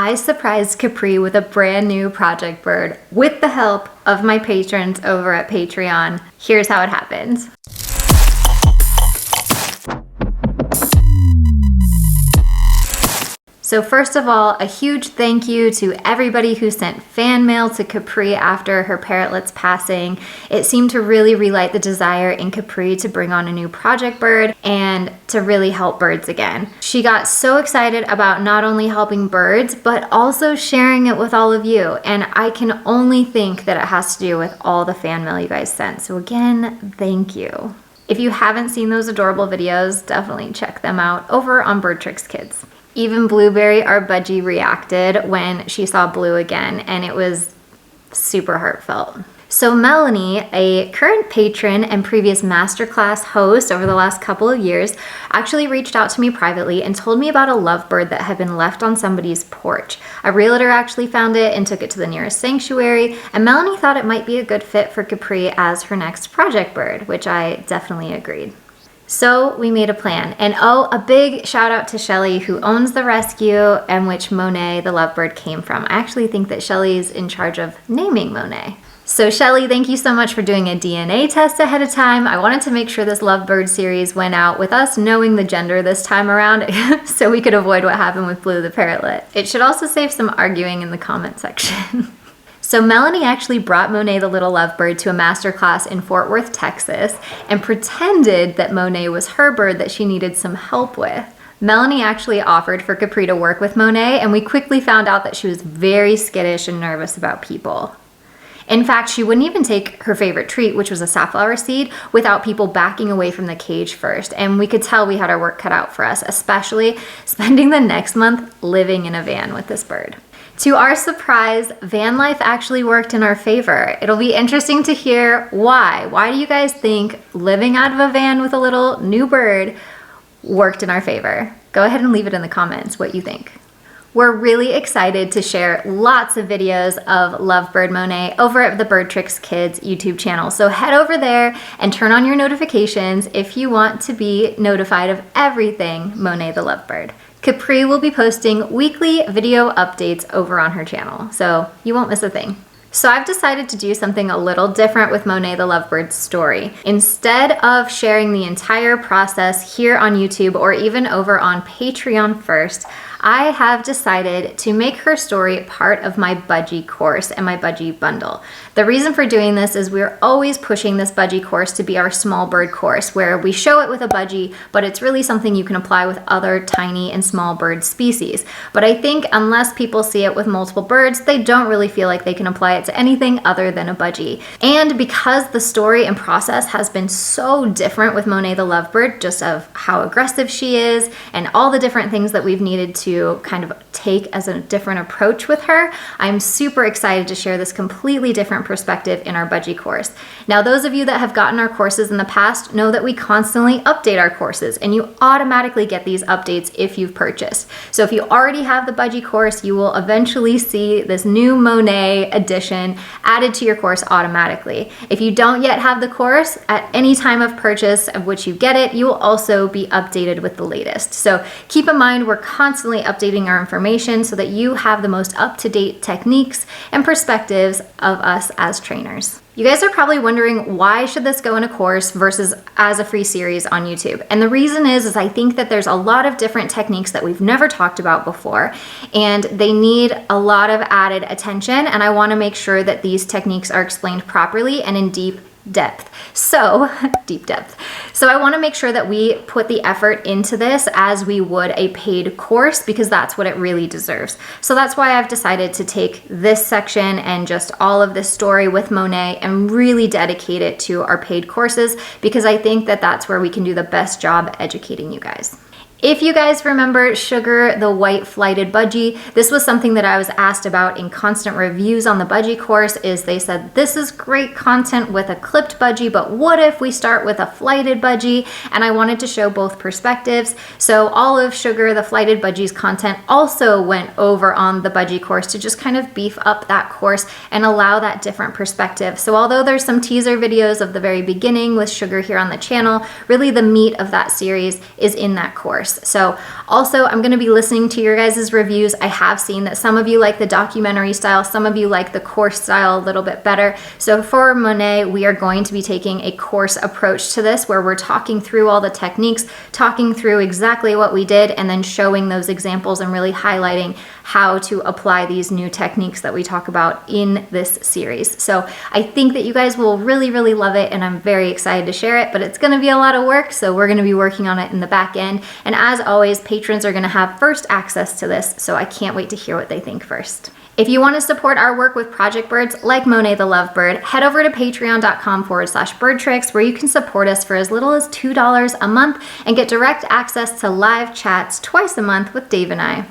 I surprised Capri with a brand new project bird with the help of my patrons over at Patreon. Here's how it happened. So first of all, a huge thank you to everybody who sent fan mail to Capri after her parrotlet's passing. It seemed to really relight the desire in Capri to bring on a new project bird and to really help birds again. She got so excited about not only helping birds, but also sharing it with all of you. And I can only think that it has to do with all the fan mail you guys sent. So again, thank you. If you haven't seen those adorable videos, definitely check them out over on BirdTricks Kids. Even Blueberry, our budgie, reacted when she saw Blue again, and it was super heartfelt. So Melanie, a current patron and previous masterclass host over the last couple of years, actually reached out to me privately and told me about a lovebird that had been left on somebody's porch. A realtor actually found it and took it to the nearest sanctuary, and Melanie thought it might be a good fit for Capri as her next project bird, which I definitely agreed. So we made a plan. And oh, a big shout out to Shelly, who owns the rescue and which Monet, the lovebird, came from. I actually think that Shelly's in charge of naming Monet. So Shelly, thank you so much for doing a DNA test ahead of time. I wanted to make sure this lovebird series went out with us knowing the gender this time around so we could avoid what happened with Blue the parrotlet. It should also save some arguing in the comment section. So Melanie actually brought Monet the little lovebird to a masterclass in Fort Worth, Texas, and pretended that Monet was her bird that she needed some help with. Melanie actually offered for Capri to work with Monet, and we quickly found out that she was very skittish and nervous about people. In fact, she wouldn't even take her favorite treat, which was a safflower seed, without people backing away from the cage first. And we could tell we had our work cut out for us, especially spending the next month living in a van with this bird. To our surprise, van life actually worked in our favor. It'll be interesting to hear why. Why do you guys think living out of a van with a little new bird worked in our favor? Go ahead and leave it in the comments what you think. We're really excited to share lots of videos of Lovebird Monet over at the BirdTricks Kids YouTube channel. So head over there and turn on your notifications if you want to be notified of everything Monet the Lovebird. Capri will be posting weekly video updates over on her channel, so you won't miss a thing. So I've decided to do something a little different with Monet the Lovebird's story. Instead of sharing the entire process here on YouTube or even over on Patreon first, I have decided to make her story part of my budgie course and my budgie bundle. The reason for doing this is we're always pushing this budgie course to be our small bird course, where we show it with a budgie, but it's really something you can apply with other tiny and small bird species. But I think unless people see it with multiple birds, they don't really feel like they can apply it to anything other than a budgie. And because the story and process has been so different with Monet the Lovebird, just of how aggressive she is and all the different things that we've needed to kind of take as a different approach with her, I'm super excited to share this completely different perspective in our budgie course. Now, those of you that have gotten our courses in the past know that we constantly update our courses, and you automatically get these updates if you've purchased. So if you already have the budgie course, you will eventually see this new Monet edition added to your course automatically. If you don't yet have the course, at any time of purchase of which you get it, you will also be updated with the latest. So keep in mind, we're constantly updating our information so that you have the most up-to-date techniques and perspectives of us as trainers. You guys are probably wondering, why should this go in a course versus as a free series on YouTube? And the reason is I think that there's a lot of different techniques that we've never talked about before, and they need a lot of added attention, and I want to make sure that these techniques are explained properly and in deep depth. So I want to make sure that we put the effort into this as we would a paid course, because that's what it really deserves. So that's why I've decided to take this section and just all of this story with Monet and really dedicate it to our paid courses, because I think that that's where we can do the best job educating you guys. If you guys remember Sugar, the white flighted budgie, this was something that I was asked about in constant reviews on the budgie course. Is they said, this is great content with a clipped budgie, but what if we start with a flighted budgie? And I wanted to show both perspectives. So all of Sugar, the flighted budgie's content also went over on the budgie course to just kind of beef up that course and allow that different perspective. So although there's some teaser videos of the very beginning with Sugar here on the channel, really the meat of that series is in that course. So Also, I'm going to be listening to your guys' reviews. I have seen that some of you like the documentary style, some of you like the course style a little bit better. So for Monet, we are going to be taking a course approach to this where we're talking through all the techniques, talking through exactly what we did, and then showing those examples and really highlighting how to apply these new techniques that we talk about in this series. So I think that you guys will really, really love it, and I'm very excited to share it, but it's gonna be a lot of work, so we're gonna be working on it in the back end. And as always, patrons are gonna have first access to this, so I can't wait to hear what they think first. If you want to support our work with project birds like Monet the Lovebird, head over to patreon.com/BirdTricks, where you can support us for as little as $2 a month and get direct access to live chats twice a month with Dave and I.